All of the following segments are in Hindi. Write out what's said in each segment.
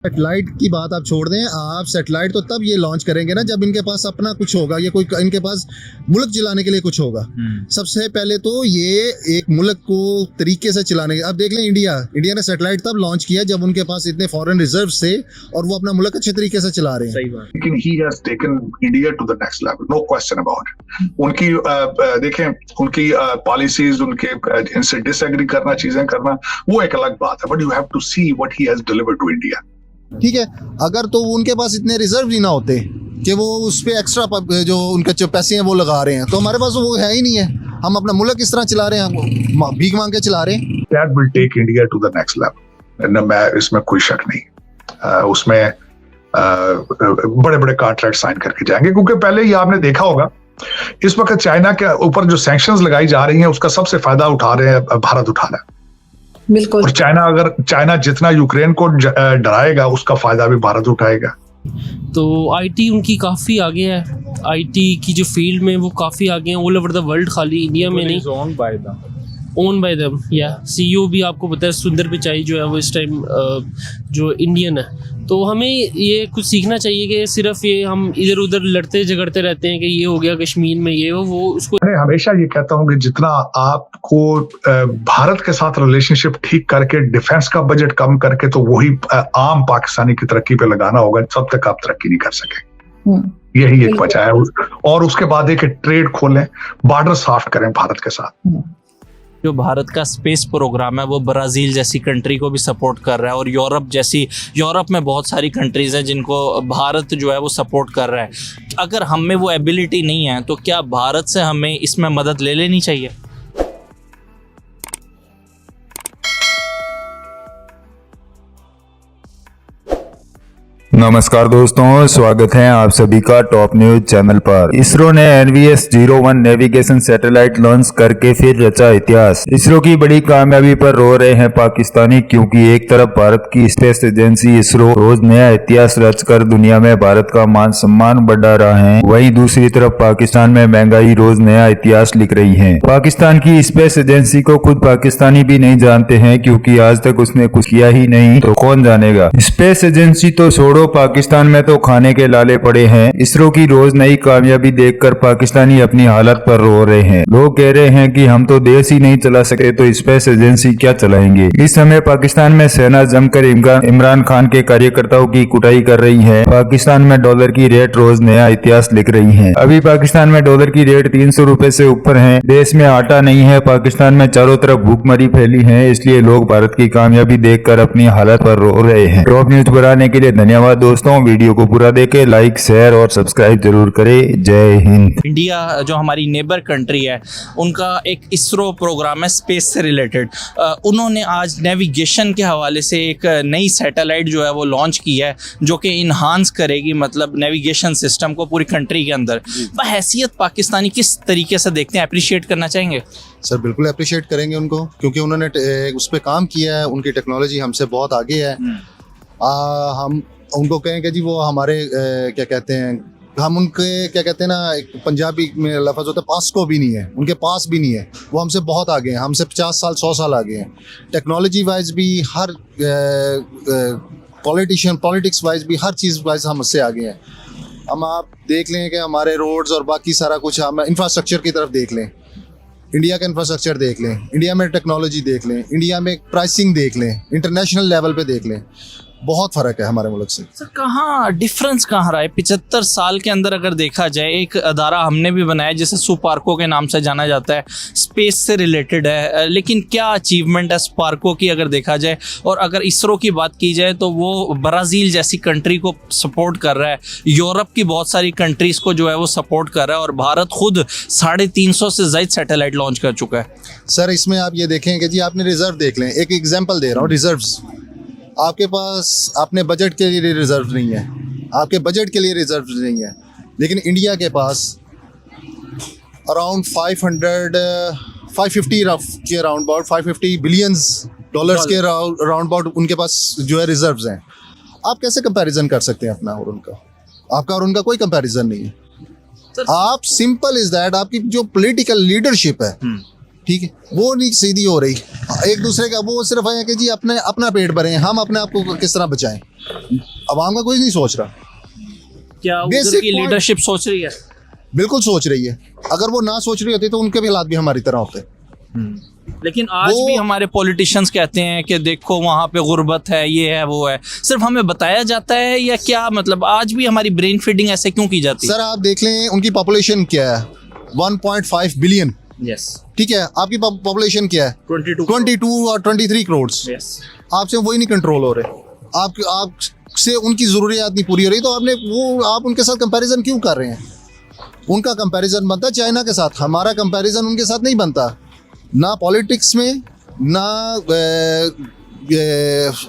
सेटेलाइट की बात आप छोड़ दें, आप सेटेलाइट तो तब ये लॉन्च करेंगे ना जब इनके पास अपना कुछ होगा, ये कोई इनके पास मुल्क चलाने के लिए कुछ होगा। सबसे पहले तो ये एक मुल्क को तरीके से चलाने के, अब देख लें इंडिया ने सेटेलाइट तब लॉन्च किया जब उनके पास इतने फॉरेन रिजर्व थे और वो अपना मुल्क अच्छे तरीके से चला रहे हैं। सही बात। लेकिन he has taken India to the next level, no question about it. उनकी देखें, उनकी पॉलिसीज, उनके इनसे डिसएग्री करना, चीजें करना, वो एक अलग बात है, but you have to see what he has delivered to India. ठीक है, अगर तो उनके पास इतने रिजर्व ही ना होते कि वो उस पर एक्स्ट्रा जो उनके जो पैसे हैं वो लगा रहे हैं, तो हमारे पास वो है ही नहीं है। हम अपना मुल्क इस तरह चला रहे हैं, भीख मांग के चला रहे हैं। That will take India to the next level, मैं इसमें कोई शक नहीं। उसमें बड़े बड़े कॉन्ट्रैक्ट साइन करके जाएंगे, क्योंकि पहले ही आपने देखा होगा इस वक्त चाइना के ऊपर जो सैंक्शंस लगाई जा रही हैं उसका सबसे फायदा उठा रहे हैं भारत, उठा रहा है। बिल्कुल। और चाइना जितना यूक्रेन को डराएगा उसका फायदा भी भारत उठाएगा। तो आईटी उनकी काफ़ी आगे है, आईटी की जो फील्ड में वो काफ़ी आगे हैं ऑल ओवर द वर्ल्ड, खाली इंडिया में नहीं। ओन बाय देम, या सीईओ भी आपको पता है सुंदर पिचाई जो है वो इस टाइम जो इंडियन है। तो हमें ये कुछ सीखना चाहिए कि सिर्फ ये हम इधर उधर लड़ते झगड़ते रहते हैं कि ये हो गया कश्मीर में, ये वो उसको। मैं हमेशा ये कहता हूँ कि जितना आपको भारत के साथ रिलेशनशिप ठीक करके डिफेंस का बजट कम करके तो वही आम पाकिस्तानी की तरक्की पे लगाना होगा, तब तक आप तरक्की नहीं कर सके। यही एक वजह है। और उसके बाद एक ट्रेड खोलें, बॉर्डर सॉफ्ट करें भारत के साथ। जो भारत का स्पेस प्रोग्राम है वो ब्राज़ील जैसी कंट्री को भी सपोर्ट कर रहा है, और यूरोप में बहुत सारी कंट्रीज़ हैं जिनको भारत जो है वो सपोर्ट कर रहा है। अगर हम में वो एबिलिटी नहीं है तो क्या भारत से हमें इसमें मदद ले लेनी चाहिए? नमस्कार दोस्तों, स्वागत है आप सभी का टॉप न्यूज चैनल पर। इसरो ने NVS-01 नेविगेशन सैटेलाइट लॉन्च करके फिर रचा इतिहास। इसरो की बड़ी कामयाबी पर रो रहे हैं पाकिस्तानी, क्योंकि एक तरफ भारत की स्पेस एजेंसी इसरो रोज नया इतिहास रचकर दुनिया में भारत का मान सम्मान बढ़ा रहा है, वहीं दूसरी तरफ पाकिस्तान में महंगाई रोज नया इतिहास लिख रही है। पाकिस्तान की स्पेस एजेंसी को खुद पाकिस्तानी भी नहीं जानते हैं, क्योंकि आज तक उसने कुछ किया ही नहीं, तो कौन जानेगा। स्पेस एजेंसी तो छोड़ो, पाकिस्तान में तो खाने के लाले पड़े हैं। इसरो की रोज नई कामयाबी देखकर पाकिस्तानी अपनी हालत पर रो रहे हैं। लोग कह रहे हैं कि हम तो देश ही नहीं चला सके तो स्पेस एजेंसी क्या चलाएंगे। इस समय पाकिस्तान में सेना जमकर इमरान खान के कार्यकर्ताओं की कुटाई कर रही है। पाकिस्तान में डॉलर की रेट रोज नया इतिहास लिख रही है। अभी पाकिस्तान में डॉलर की रेट 300 रुपए से ऊपर है। देश में आटा नहीं है, पाकिस्तान में चारों तरफ भूखमरी फैली है। इसलिए लोग भारत की कामयाबी देखकर अपनी हालत पर रो रहे हैं। टॉप न्यूज पर आने के लिए धन्यवाद दोस्तों। वीडियो को पूरा देखें, लाइक शेयर और सब्सक्राइब जरूर करें। जय हिंद। इंडिया जो हमारी नेबर कंट्री है उनका एक इसरो प्रोग्राम है स्पेस से रिलेटेड। उन्होंने आज नेविगेशन के हवाले से एक नई सैटेलाइट जो है वो लॉन्च की है, जो कि इन्हांस करेगी मतलब नेविगेशन सिस्टम को पूरी कंट्री के अंदर। बहैसियत पाकिस्तानी किस तरीके से देखते हैं, अप्रिशिएट करना चाहेंगे? सर बिल्कुल अप्रिशिएट करेंगे उनको, क्योंकि उन्होंने उस पर काम किया है। उनकी टेक्नोलॉजी हमसे बहुत आगे है। हम उनको कहेंगे जी, वो हमारे क्या कहते हैं, हम उनके क्या कहते हैं ना, एक पंजाबी में लफ्ज़ होता है, पास को भी नहीं है, उनके पास भी नहीं है। वो हमसे बहुत आगे हैं, हमसे 50 साल 100 साल आगे हैं। टेक्नोलॉजी वाइज भी, हर पॉलिटिक्स वाइज भी, हर चीज़ वाइज हम उससे आगे हैं। हम आप देख लें कि हमारे रोड्स और बाकी सारा कुछ, हम इंफ्रास्ट्रक्चर की तरफ देख लें, इंडिया का इंफ्रास्ट्रक्चर देख लें, इंडिया में टेक्नोलॉजी देख लें, इंडिया में प्राइसिंग देख लें, इंटरनेशनल लेवल पे देख लें, बहुत फ़र्क है हमारे मुल्क से। सर कहाँ डिफरेंस कहाँ रहा है? 75 साल के अंदर अगर देखा जाए, एक अदारा हमने भी बनाया जिसे सुपार्को के नाम से जाना जाता है, स्पेस से रिलेटेड है, लेकिन क्या अचीवमेंट है स्पार्को की अगर देखा जाए। और अगर इसरो की बात की जाए तो वो ब्राज़ील जैसी कंट्री को सपोर्ट कर रहा है, यूरोप की बहुत सारी कंट्रीज़ को जो है वो सपोर्ट कर रहा है, और भारत खुद 350 से ज़ायद सैटेलाइट लॉन्च कर चुका है। सर इसमें आप ये देखें कि जी, आपने रिजर्व देख लें, एक एग्जाम्पल दे रहा हूँ, रिजर्व्स आपके पास अपने बजट के लिए रिजर्व नहीं है, आपके बजट के लिए रिजर्व नहीं है, लेकिन इंडिया के पास अराउंड 550 के अराउंड अबाउट 550 बिलियंस डॉलर्स के अराउंड अबाउट उनके पास जो है रिजर्व्स हैं। आप कैसे कंपैरिजन कर सकते हैं अपना और उनका? आपका और उनका कोई कंपैरिजन नहीं है। आप सिंपल इज दैट, आपकी जो पॉलिटिकल लीडरशिप है, ठीक है, वो नहीं सीधी हो रही। एक दूसरे का वो सिर्फ है कि जी अपना पेट भरें, हम अपने आप को किस तरह बचाएं। अवाम का कोई नहीं सोच रहा। क्या उधर Basic की point- लीडरशिप सोच रही है? बिल्कुल सोच रही है। अगर वो ना सोच रही होती तो उनके भी हालात भी हमारी तरह होते। लेकिन आज वो- भी हमारे पॉलिटिशियंस कहते हैं कि देखो वहाँ पे गुर्बत है, ये है, वो है। सिर्फ हमें बताया जाता है या क्या, मतलब आज भी हमारी ब्रेन फीडिंग ऐसे क्यों की जाती है? सर आप देख लें उनकी पॉपुलेशन क्या है, 1.5 बिलियन। यस, ठीक है, आपकी पॉपुलेशन क्या है, 22 और 23 करोड़। यस। आपसे वही नहीं कंट्रोल हो रहे, आपसे उनकी ज़रूरियात नहीं पूरी हो रही, तो आप उनके साथ कंपैरिजन क्यों कर रहे हैं? उनका कंपैरिजन बनता है चाइना के साथ, हमारा कंपैरिजन उनके साथ नहीं बनता। ना पॉलिटिक्स में, ना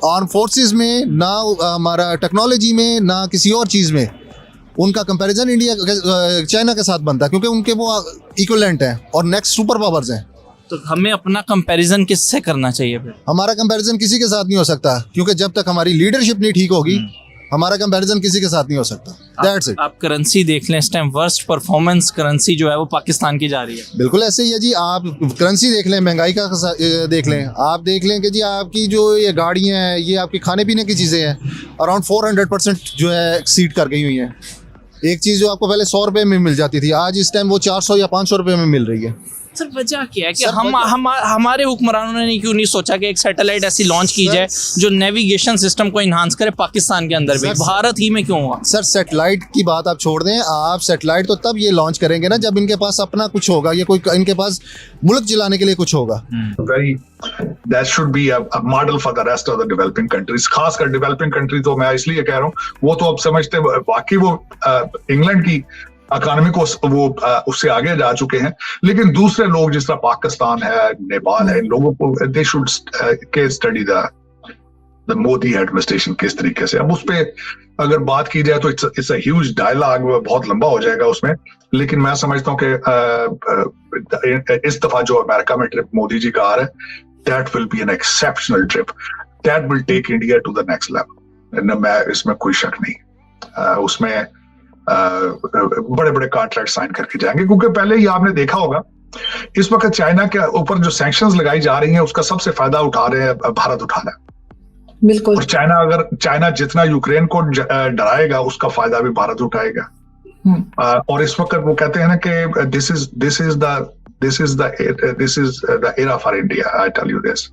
आर्म फोर्सेस में, ना हमारा टेक्नोलॉजी में, ना किसी और चीज़ में। उनका कंपैरिजन चाइना के साथ बनता है क्योंकि उनके वो इक्विवेलेंट हैं और नेक्स्ट सुपर पावर्स हैं। तो हमें अपना कंपैरिजन किससे करना चाहिए फिर? हमारा कंपैरिजन किसी के साथ नहीं हो सकता क्योंकि जब तक हमारी लीडरशिप नहीं ठीक होगी हमारा कंपैरिजन किसी के साथ नहीं हो सकता। That's it. आप करेंसी देख लें, इस टाइम वर्स्ट परफॉर्मेंस करेंसी जो है वो पाकिस्तान की जा रही है। बिल्कुल ऐसे ही है जी। आप करेंसी देख लें, महंगाई का देख लें, आप देख लें कि जी आपकी जो ये गाड़ियाँ हैं, ये आपकी खाने पीने की चीज़ें हैं, अराउंड 400% जो है एक्सीड कर गई हुई हैं। एक चीज़ जो आपको पहले 100 रुपये में मिल जाती थी, आज इस टाइम वो 400 या 500 रुपये में मिल रही है। सर वजह क्या है कि सर, हमारे हुक्मरानों ने क्यों नहीं सोचा कि एक सैटेलाइट ऐसी लॉन्च की जाए जो नेविगेशन सिस्टम को इन्हांस करे पाकिस्तान के अंदर भी? सर, भारत ही में क्यों हुआ? सर सैटेलाइट की बात आप छोड़ दें, आप सैटेलाइट तो तब ये लॉन्च करेंगे ना जब इनके पास अपना कुछ होगा, ये कोई इनके पास मुल्क चलाने के लिए कुछ होगा। very that should be a model for the rest of the developing countries। खासकर डेवलपिंग कंट्री तो मैं इसलिए कह रहा हूँ, वो तो अब समझते बाकी वो इंग्लैंड की इकोनॉमी को वो उससे आगे जा चुके हैं, लेकिन दूसरे लोग जिस तरह पाकिस्तान है, नेपाल है, इन लोगों को they should study the Modi administration किस तरीके से। अब उस पे अगर बात की जाए तो इट्स अ ह्यूज डायलॉग, बहुत लंबा हो जाएगा उसमें, लेकिन मैं समझता हूँ कि इस दफा जो अमेरिका में ट्रिप मोदी जी का आ रहा है, that will be an exceptional trip, that will take India to the next level. मैं इसमें कोई शक नहीं, उसमें बड़े बड़े कॉन्ट्रैक्ट साइन करके जाएंगे, क्योंकि पहले ही आपने देखा होगा इस वक्त चाइना के ऊपर जो सैंक्शंस लगाई जा रही हैं उसका सबसे फायदा उठा रहे हैं भारत उठा रहा है। बिल्कुल। और चाइना जितना यूक्रेन को डराएगा उसका फायदा भी भारत उठाएगा। और इस वक्त वो कहते हैं ना कि this is the era for India. I tell you this,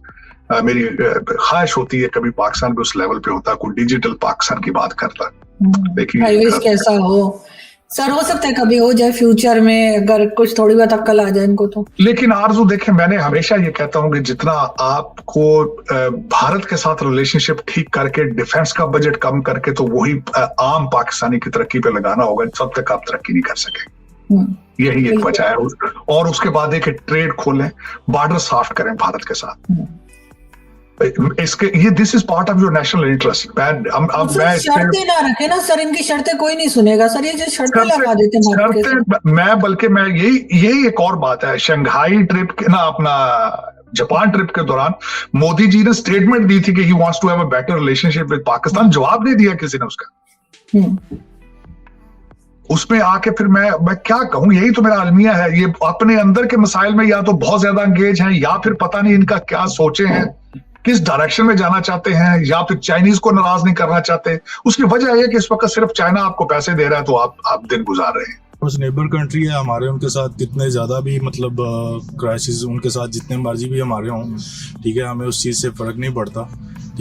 मेरी ख्वाहिश होती है कभी पाकिस्तान भी उस लेवल पे होता, कोई डिजिटल पाकिस्तान की बात करता। देखिए कैसा हो सर, हो सकता है कभी हो जाए फ्यूचर में, अगर कुछ थोड़ी बहुत अक्ल आ जाए इनको तो। लेकिन आरजू देखें, मैंने हमेशा ये कहता हूं कि जितना आपको भारत के साथ रिलेशनशिप ठीक करके डिफेंस का बजट कम करके तो वही आम पाकिस्तानी की तरक्की पे लगाना होगा, तब तक आप तरक्की नहीं कर सके। यही एक वजह है। और उसके बाद एक ट्रेड खोलें, बॉर्डर सॉफ्ट करें भारत के साथ। इसके ये this is part of your national interest. शर्तें ना रखे ना सर, इनकी शर्तें कोई नहीं सुनेगा सर, ये जो शर्तें लगा देते हैं बल्कि मैं यही एक और बात है, शंघाई ट्रिप के ना अपना जापान ट्रिप के दौरान मोदी जी ने स्टेटमेंट दी थी कि he wants to have a better relationship with Pakistan. जवाब नहीं दिया किसी ने उसका। उसमें आके फिर मैं क्या कहूं, यही तो मेरा अलमिया है। ये अपने अंदर के मसाइल में या तो बहुत ज्यादा एंगेज हैं, या फिर पता नहीं इनका क्या सोचे हैं, किस डायरेक्शन में जाना चाहते हैं, या फिर चाइनीज को नाराज नहीं करना चाहते। उसकी वजह है कि इस वक्त सिर्फ चाइना आपको पैसे दे रहा है तो आप दिन गुजार रहे हैं। उस नेबर कंट्री है हमारे, उनके साथ कितने ज़्यादा भी मतलब क्राइसिस उनके साथ जितने मर्जी भी हमारे हों, ठीक है, हमें उस चीज़ से फ़र्क नहीं पड़ता।